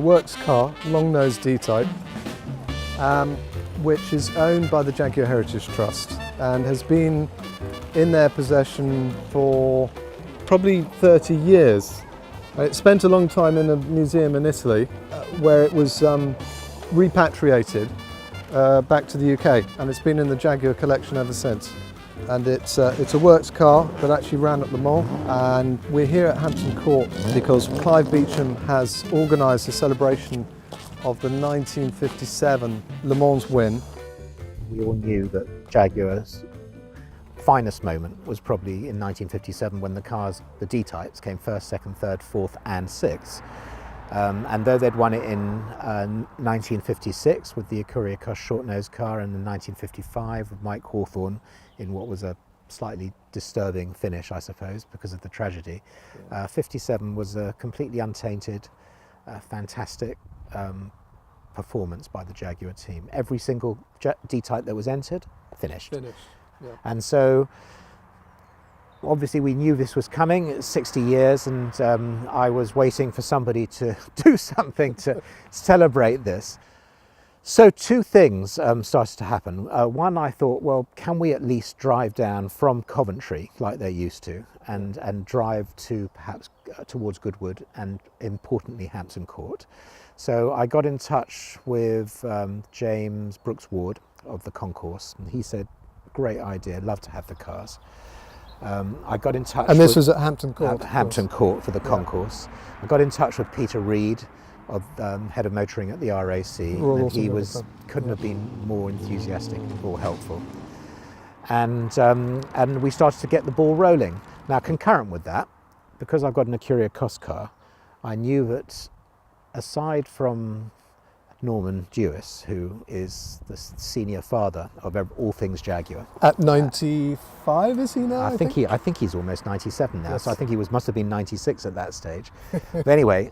works car, long-nose D-type, which is owned by the Jaguar Heritage Trust and has been in their possession for probably 30 years. It spent a long time in a museum in Italy where it was repatriated back to the UK, and it's been in the Jaguar collection ever since. And it's a works car that actually ran at Le Mans, and we're here at Hampton Court because Clive Beecham has organised a celebration of the 1957 Le Mans win. We all knew that Jaguar's finest moment was probably in 1957 when the cars, the D-types, came first, second, third, fourth and sixth. And though they'd won it in 1956 with the Acura short-nosed car, and in 1955 with Mike Hawthorne in what was a slightly disturbing finish, I suppose, because of the tragedy, 57 was a completely untainted, fantastic performance by the Jaguar team. Every single D-type that was entered, finished. Yeah. And so obviously we knew this was coming. It's 60 years, and I was waiting for somebody to do something to celebrate this. So two things started to happen. One, I thought, well, can we at least drive down from Coventry like they used to, and drive to perhaps towards Goodwood and importantly Hampton Court. So I got in touch with James Brooks Ward of the concourse, and he said, great idea, love to have the cars. I got in touch. And this was at Hampton Court? At Hampton Court for the concourse. I got in touch with Peter Reed, of head of motoring at the RAC, and he couldn't have been more enthusiastic or helpful. And we started to get the ball rolling. Now, concurrent with that, because I've got an Acura car, I knew that aside from Norman Dewis, who is the senior father of all things Jaguar. At 95, is he now? I think he's almost 97 now, yes. So I think he must have been 96 at that stage. But anyway,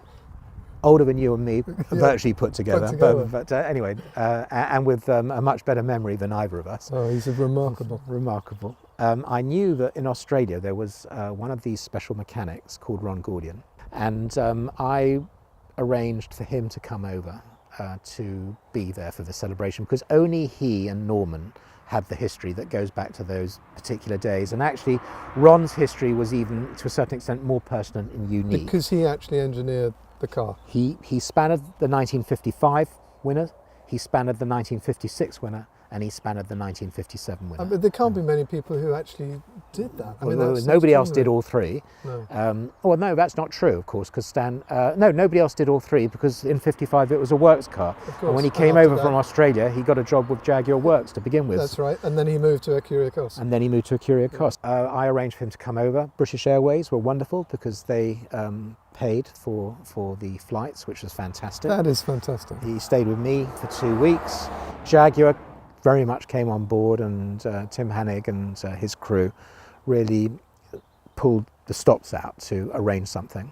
older than you and me, virtually put together. But anyway, and with a much better memory than either of us. Oh, he's remarkable. Remarkable. I knew that in Australia there was one of these special mechanics called Ron Gordian, and I arranged for him to come over to be there for the celebration, because only he and Norman had the history that goes back to those particular days. And actually Ron's history was even to a certain extent more personal and unique. Because he actually engineered the car. He spanned the 1955 winner, he spanned the 1956 winner, and he spanned the 1957 winner. But there can't be many people who actually did that. I mean, nobody else did all three. No. Well, no, that's not true, of course, because nobody else did all three, because in 55 it was a works car. Of course. And when he came over from Australia, he got a job with Jaguar Works to begin with. That's right, and then he moved to Acura Cos. I arranged for him to come over. British Airways were wonderful because they paid for the flights, which was fantastic. That is fantastic. He stayed with me for 2 weeks. Jaguar very much came on board, and Tim Hannig and his crew really pulled the stops out to arrange something.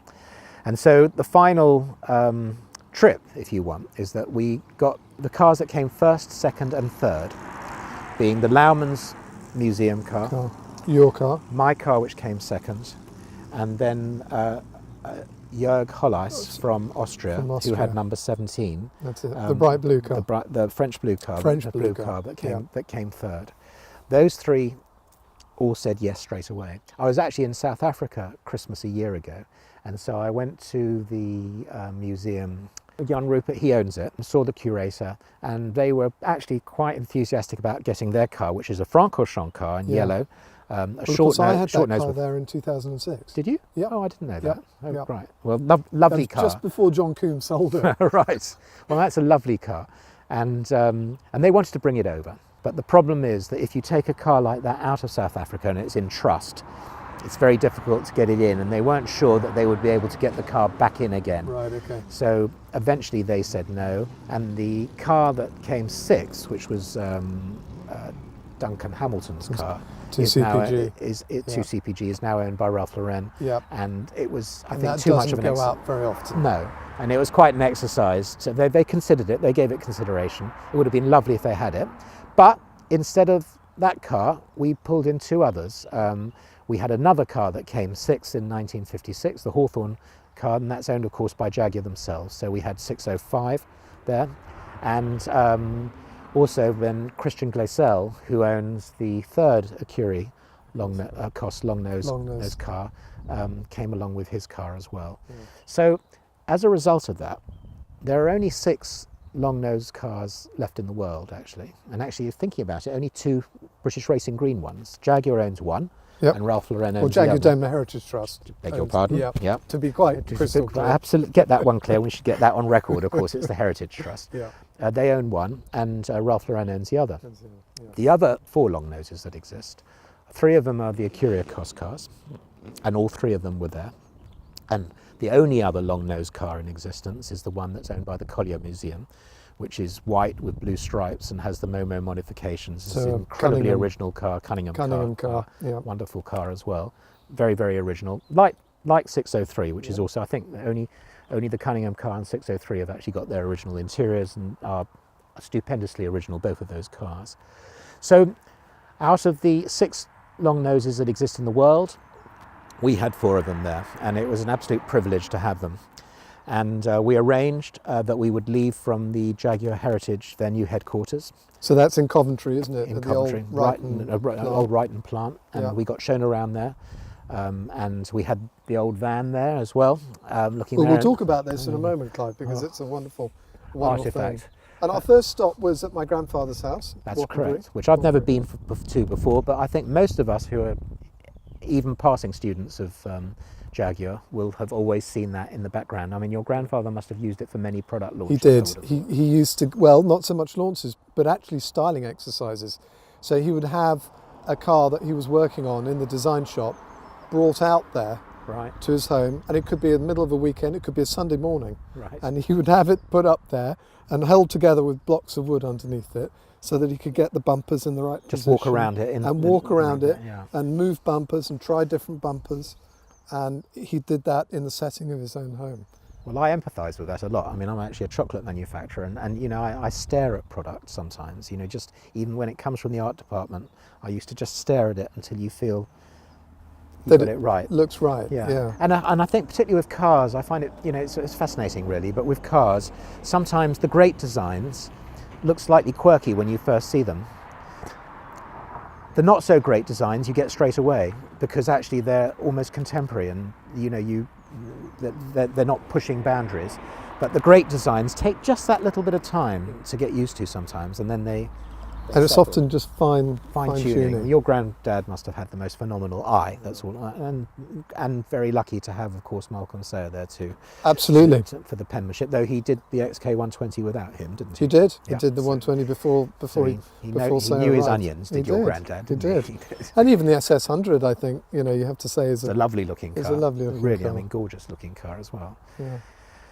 And so the final trip, if you want, is that we got the cars that came first, second and third, being the Lauman's museum car, your car, my car, which came second, and then Jörg Holleis from Austria, who had number 17. That's it, the bright blue car. The French blue car. Blue car that came third. Those three all said yes straight away. I was actually in South Africa Christmas a year ago, and so I went to the museum. Jan Rupert, he owns it, and saw the curator, and they were actually quite enthusiastic about getting their car, which is a Francorchamps car in yellow. I had that car there in 2006. Did you? Yeah. Oh, I didn't know that. Yeah. Oh, right. Well, lovely car. Just before John Coombs sold it. Right. Well, that's a lovely car, and they wanted to bring it over. But the problem is that if you take a car like that out of South Africa and it's in trust, it's very difficult to get it in, and they weren't sure that they would be able to get the car back in again. Right. Okay. So eventually they said no, and the car that came sixth, which was Duncan Hamilton's car, 2CPG is now owned by Ralph Lauren. Yeah. And it was, I and think, that too much of an doesn't go out very often. No, and it was quite an exercise. So they considered it. They gave it consideration. It would have been lovely if they had it, but instead of that car, we pulled in two others. We had another car that came sixth in 1956, the Hawthorne car, and that's owned, of course, by Jaguar themselves. So we had 605 there, and also then Christian Glaisel, who owns the third Acuri Cos long-nose car, came along with his car as well. Yeah. So as a result of that, there are only 6 long-nose cars left in the world, actually. And actually, thinking about it, only 2 British Racing Green ones. Jaguar owns one, yep. and Ralph Lauren owns the other. Jaguar Daimler Heritage Trust. Beg your pardon? Yep. To be quite crystal clear. Absolutely, get that one clear. We should get that on record. Of course, it's the Heritage Trust. Yeah. They own one, and Ralph Lauren owns the other. Yeah. The other 4 long-noses that exist, 3 of them are the Acura Cos cars, and all 3 of them were there. And the only other long-nose car in existence is the one that's owned by the Collier Museum, which is white with blue stripes and has the Momo modifications. It's an incredibly original car, Cunningham car. Yeah. Wonderful car as well. Very, very original. Like 603, which is also, I think, only the Cunningham car and 603 have actually got their original interiors and are stupendously original, both of those cars. So out of the 6 long noses that exist in the world, we had 4 of them there, and it was an absolute privilege to have them. And we arranged that we would leave from the Jaguar Heritage, their new headquarters. So that's in Coventry, isn't it? In Coventry, old Wrighton plant, and we got shown around there. And we had the old van there as well. We'll talk about this in a moment, Clive, because it's a wonderful artifact. thing. And our first stop was at my grandfather's house. That's correct, which I've never been to before, but I think most of us who are even passing students of Jaguar will have always seen that in the background. I mean, your grandfather must have used it for many product launches. He did. He used to, well, not so much launches, but actually styling exercises. So he would have a car that he was working on in the design shop brought out there to his home, and it could be in the middle of a weekend, it could be a Sunday morning, and he would have it put up there and held together with blocks of wood underneath it, so that he could get the bumpers in the right position. Just walk around it. And move bumpers and try different bumpers. And he did that in the setting of his own home. Well, I empathise with that a lot. I mean, I'm actually a chocolate manufacturer, and you know, I stare at products sometimes. You know, just even when it comes from the art department, I used to just stare at it until you feel you got it right. Looks right. Yeah. And I think particularly with cars, I find it, you know, it's fascinating really. But with cars, sometimes the great designs look slightly quirky when you first see them. The not so great designs you get straight away, because actually they're almost contemporary, and you know, they're not pushing boundaries. But the great designs take just that little bit of time to get used to sometimes, and then they and it's often just fine tuning. Your granddad must have had the most phenomenal eye. That's all, and very lucky to have, of course, Malcolm Sayer there too. Absolutely. For the penmanship, though he did the XK120 without him, didn't he? He did. He did the 120 before he knew his onions. Did your granddad? He did. And even the SS100, I think, you know, you have to say is a lovely looking car. It's a lovely looking really, car. I mean, gorgeous looking car as well. Yeah.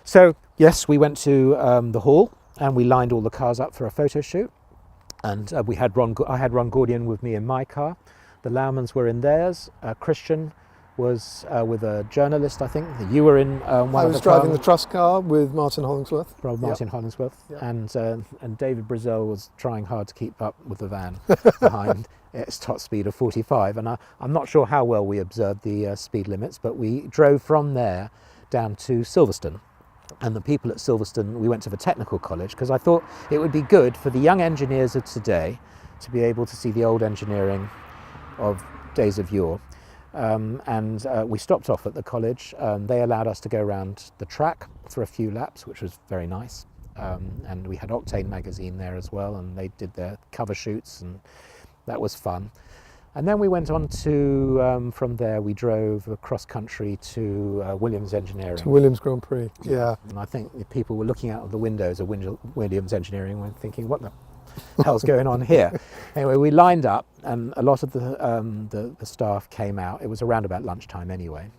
So yes, we went to the hall and we lined all the cars up for a photo shoot. And I had Ron Gordian with me in my car. The Laumans were in theirs. Christian was with a journalist, I think. You were in one of the cars. I was driving the Trust car with Martin Hollingsworth. Hollingsworth. Yep. And David Brazil was trying hard to keep up with the van behind its top speed of 45. And I'm not sure how well we observed the speed limits, but we drove from there down to Silverstone. And the people at Silverstone, we went to the technical college because I thought it would be good for the young engineers of today to be able to see the old engineering of days of yore. We stopped off at the college. They allowed us to go around the track for a few laps, which was very nice. And we had Octane magazine there as well, and they did their cover shoots, and that was fun. And then we went on to, from there we drove across country to Williams Engineering. To Williams Grand Prix, yeah. And I think the people were looking out of the windows of Williams Engineering and thinking, what the hell's going on here? Anyway, we lined up and a lot of the staff came out. It was around about lunchtime anyway.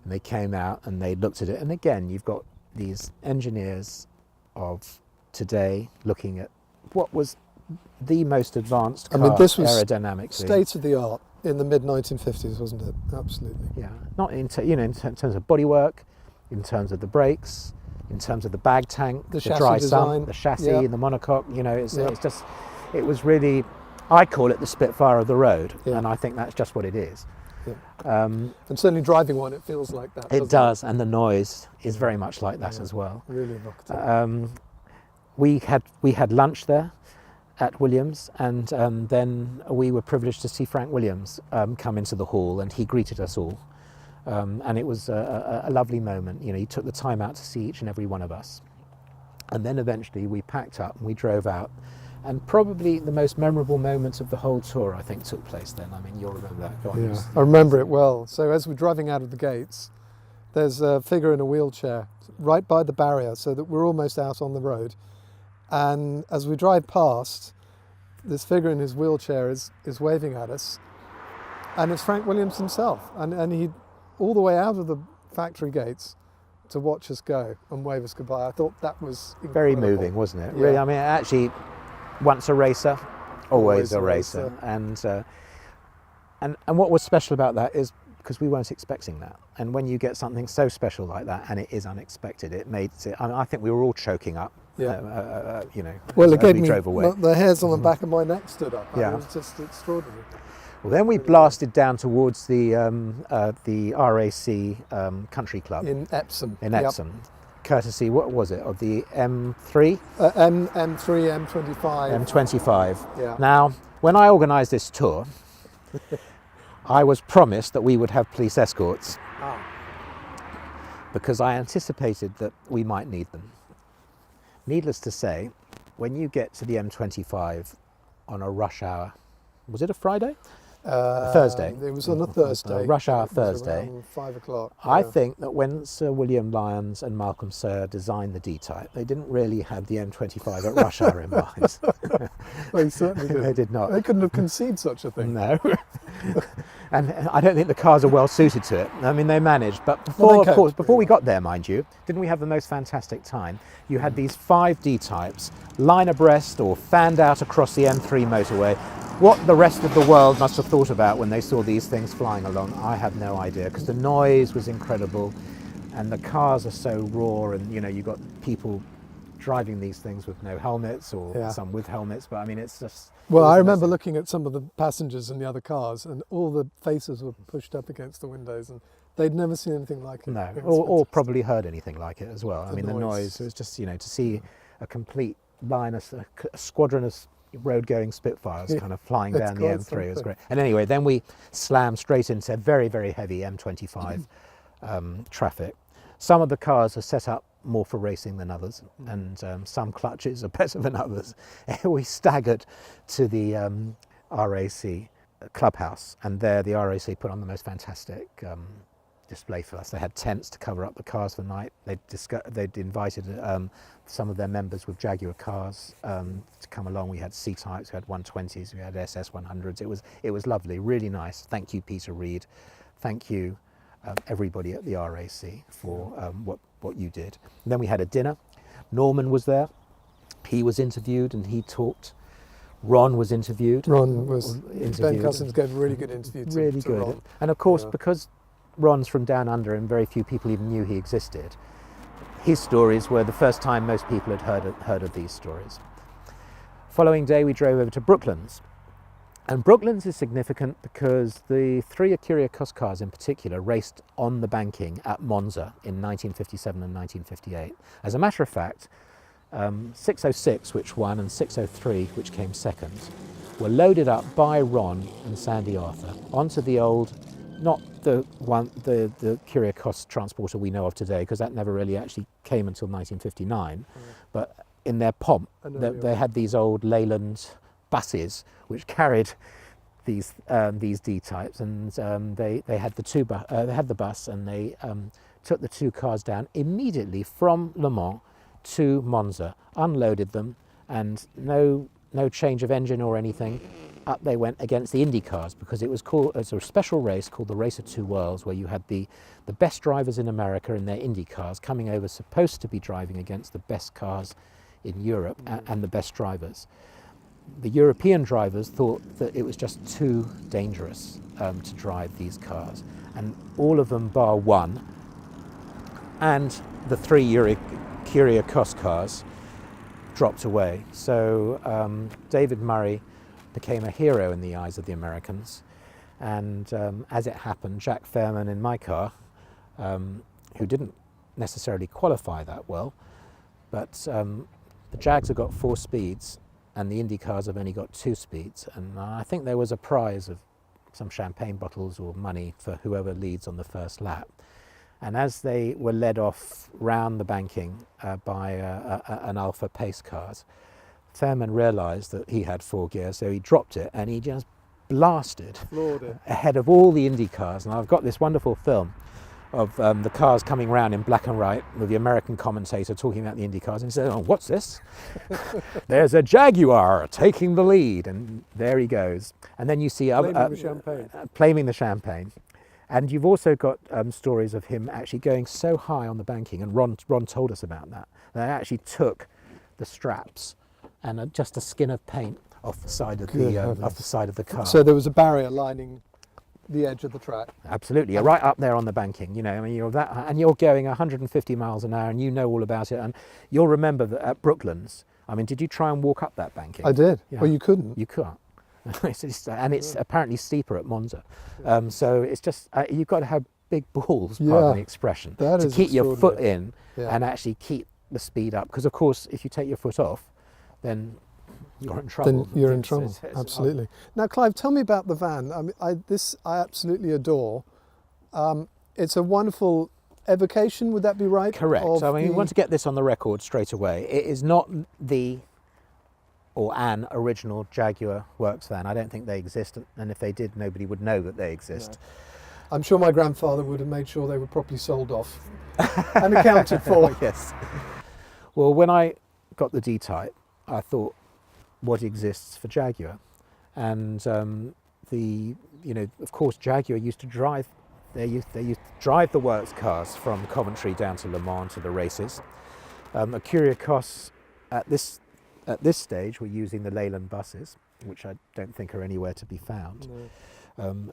And they came out and they looked at it. And again, you've got these engineers of today looking at what was the most advanced car this was aerodynamically. State of the art in the mid-1950s, wasn't it? Absolutely. Yeah, not in terms of bodywork, in terms of the brakes, in terms of the bag tank, the dry sump, the chassis, and the monocoque. You know, it's just, it was really, I call it the Spitfire of the road, and I think that's just what it is. And certainly driving one, it feels like that. It does, and the noise is very much like that as well. Really evocative. We had lunch there at Williams, and then we were privileged to see Frank Williams come into the hall, and he greeted us all. And it was a lovely moment. You know, he took the time out to see each and every one of us. And then eventually we packed up and we drove out. And probably the most memorable moments of the whole tour, I think, took place then. I mean, you'll remember that. Go on. Yeah, I remember it well. So as we're driving out of the gates, there's a figure in a wheelchair right by the barrier, so that we're almost out on the road. And as we drive past, this figure in his wheelchair is waving at us. And it's Frank Williams himself. And he, all the way out of the factory gates, to watch us go and wave us goodbye. I thought that was incredible. Very moving, wasn't it? Yeah. Really, I mean, actually, once a racer, always a racer. And what was special about that is because we weren't expecting that. And when you get something so special like that, and it is unexpected, it made it. I mean, I think we were all choking up. Yeah. You know, well, as it gave we me drove away. the hairs on the back of my neck stood up. Yeah. It was just extraordinary. Well, then we blasted down towards the RAC Country Club In Epsom. in Epsom, courtesy, what was it, of the M3? M3, M25. M25. Yeah. Now, when I organised this tour, I was promised that we would have police escorts because I anticipated that we might need them. Needless to say, when you get to the M25 on a rush hour, was it a Friday? Thursday. It was on a Thursday. Rush hour It was Thursday. around 5 o'clock. I yeah. think that when Sir William Lyons and Malcolm Sir designed the D-Type, they didn't really have the M25 at rush hour in mind. They certainly did. They did not. They couldn't have conceived such a thing. No. And I don't think the cars are well suited to it. I mean, they managed, but before we got there, mind you, didn't we have the most fantastic time? You had these 5 D-Types line abreast or fanned out across the M3 motorway. What the rest of the world must have thought about when they saw these things flying along, I have no idea, because the noise was incredible and the cars are so raw, and you know, you've got people driving these things with no helmets, or some with helmets, but I mean, it's just... Well, I remember looking at some of the passengers in the other cars, and all the faces were pushed up against the windows, and they'd never seen anything like it. No, or probably heard anything like it as well. I mean, the noise was just, you know, to see a complete line, a squadron of road-going Spitfires kind of flying down the M3, it was great. And anyway, then we slammed straight into very, very heavy M25 traffic. Some of the cars are set up more for racing than others, and some clutches are better than others. We staggered to the RAC clubhouse, and there the RAC put on the most fantastic display for us. They had tents to cover up the cars for the night. They'd invited some of their members with Jaguar cars to come along. We had C-types, we had 120s, we had SS 100s. It was lovely, really nice. Thank you, Peter Reid. Thank you, everybody at the RAC for what you did. And then we had a dinner. Norman was there. He was interviewed and he talked. Ron was interviewed. Ron was interviewed. Ben Cousins gave a really good interview to Ron. And of course, because Ron's from down under and very few people even knew he existed, his stories were the first time most people had heard of these stories. Following day, we drove over to Brooklands. And Brooklands is significant because the 3 Kyriakos cars in particular raced on the banking at Monza in 1957 and 1958. As a matter of fact, 606, which won, and 603, which came second, were loaded up by Ron and Sandy Arthur onto the old, not the Kyriakos transporter we know of today, because that never really actually came until 1959, but in their pomp, they had these old Leyland buses which carried these D-types, and they had the bus, and they took the 2 cars down immediately from Le Mans to Monza, unloaded them, and no change of engine or anything. Up they went against the Indy cars, because it was a special race called the Race of Two Worlds, where you had the best drivers in America in their Indy cars coming over, supposed to be driving against the best cars in Europe and the best drivers. The European drivers thought that it was just too dangerous to drive these cars, and all of them bar one, and the 3 Kyriakos cars dropped away. So David Murray became a hero in the eyes of the Americans, And as it happened, Jack Fairman in my car, who didn't necessarily qualify that well, but the Jags have got 4 speeds and the Indy cars have only got 2 speeds. And I think there was a prize of some champagne bottles or money for whoever leads on the first lap. And as they were led off round the banking by an Alpha pace cars, Fairman realised that he had 4 gears, so he dropped it and he just blasted ahead of all the Indy cars. And I've got this wonderful film of the cars coming round in black and white with the American commentator talking about the Indy cars, and he said, "Oh, what's this?" "There's a Jaguar taking the lead," and there he goes. And then you see flaming the champagne. And you've also got stories of him actually going so high on the banking, and Ron told us about that. They actually took the straps and just a skin of paint off the side of the car. So there was a barrier lining the edge of the track. Absolutely, you're right up there on the banking. You know, I mean, you're going 150 miles an hour, and you know all about it. And you'll remember that at Brooklands. I mean, did you try and walk up that banking? I did. Yeah. Well, you couldn't. You can't. It's apparently steeper at Monza. So it's just you've got to have big balls, pardon the expression, to keep your foot in and actually keep the speed up. Because of course, if you take your foot off, then you're in trouble. Then you're in trouble. Absolutely. Now, Clive, tell me about the van. I mean, I absolutely adore. It's a wonderful evocation. Would that be right? Correct. So, I mean, we want to get this on the record straight away. It is not an original Jaguar works van. I don't think they exist, and if they did, nobody would know that they exist. No. I'm sure my grandfather would have made sure they were properly sold off and accounted for. Yes. Well, when I got the D-Type, I thought, what exists for Jaguar? And of course, Jaguar used to drive. They used to drive the works cars from Coventry down to Le Mans to the races. Acuria Cos at this stage were using the Leyland buses, which I don't think are anywhere to be found. No.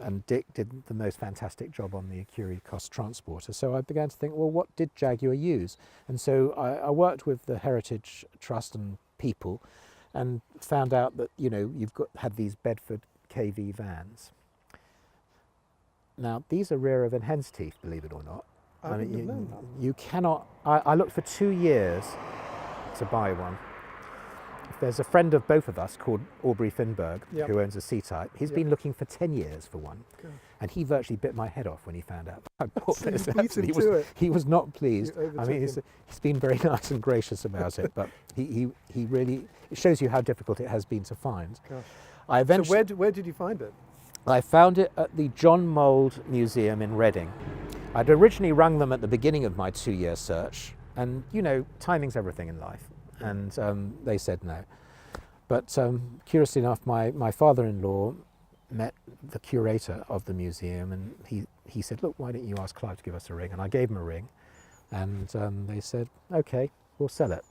And Dick did the most fantastic job on the Acuria Cos Transporter. So I began to think, well, what did Jaguar use? And so I worked with the Heritage Trust and people, and found out that you've had these Bedford KV vans. Now these are rarer than hen's teeth, believe it or not. I mean, you cannot. I looked for 2 years to buy one. There's a friend of both of us called Aubrey Finberg, who owns a C-Type. He's been looking for 10 years for one. Okay. And he virtually bit my head off when he found out I bought this. He was not pleased. I mean, he's been very nice and gracious about it, but he really, it shows you how difficult it has been to find. So where did you find it? I found it at the John Mould Museum in Reading. I'd originally rung them at the beginning of my 2-year search, and timing's everything in life. And they said no. But curiously enough, my father-in-law met the curator of the museum, and he said, "Look, why don't you ask Clive to give us a ring?" And I gave him a ring, and they said, "Okay, we'll sell it."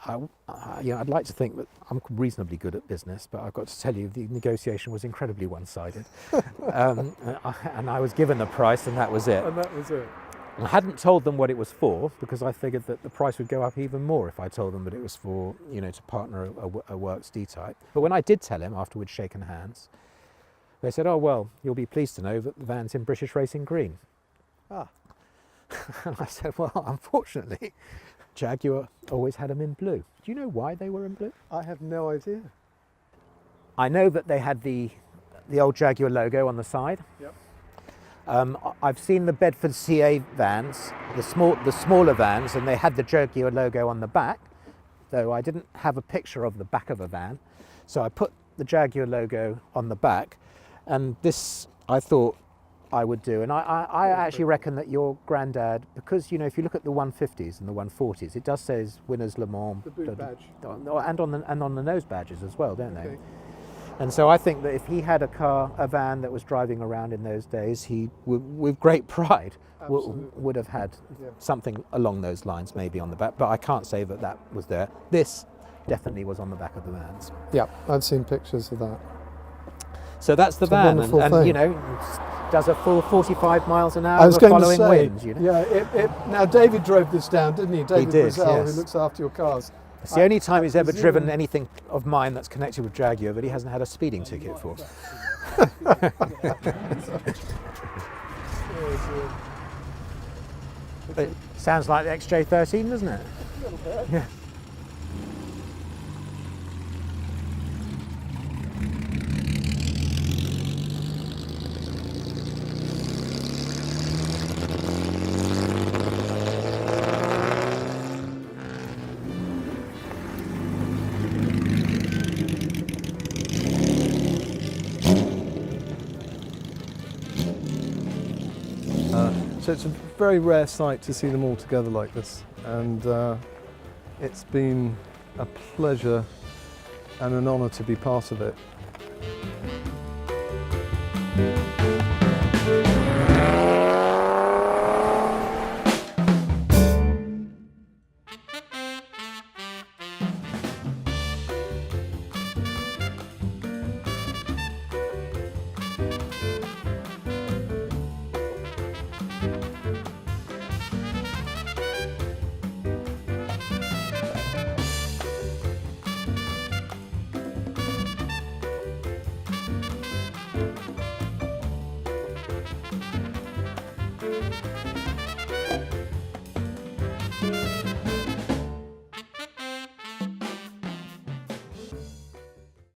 I'd like to think that I'm reasonably good at business, but I've got to tell you, the negotiation was incredibly one-sided. And I was given the price, and that was it. And that was it. I hadn't told them what it was for, because I figured that the price would go up even more if I told them that it was for, to partner a Works D-Type. But when I did tell him, after we'd shaken hands, they said, "Oh, well, you'll be pleased to know that the van's in British Racing Green." Ah. And I said, "Well, unfortunately, Jaguar always had them in blue." Do you know why they were in blue? I have no idea. I know that they had the old Jaguar logo on the side. Yep. I've seen the Bedford CA vans, the smaller vans, and they had the Jaguar logo on the back, though I didn't have a picture of the back of a van. So I put the Jaguar logo on the back, and this I thought I would do. And I actually reckon that your granddad, because if you look at the 150s and the 140s, it does say Winners Le Mans, the boot badge, and on the nose badges as well, don't they? And so I think that if he had a van that was driving around in those days, he, with great pride, would have had something along those lines maybe on the back. But I can't say that was there. This definitely was on the back of the vans. Yeah, I've seen pictures of that. So that's the van, and does a full 45 miles an hour I was going following to say, winds. Yeah, now David drove this down, didn't he? David did, Brazell, yes. who looks after your cars. It's the only time he's ever driven anything of mine that's connected with Jaguar that he hasn't had a speeding ticket for. It sounds like the XJ13, doesn't it? A little bit. Yeah. So it's a very rare sight to see them all together like this, and it's been a pleasure and an honour to be part of it.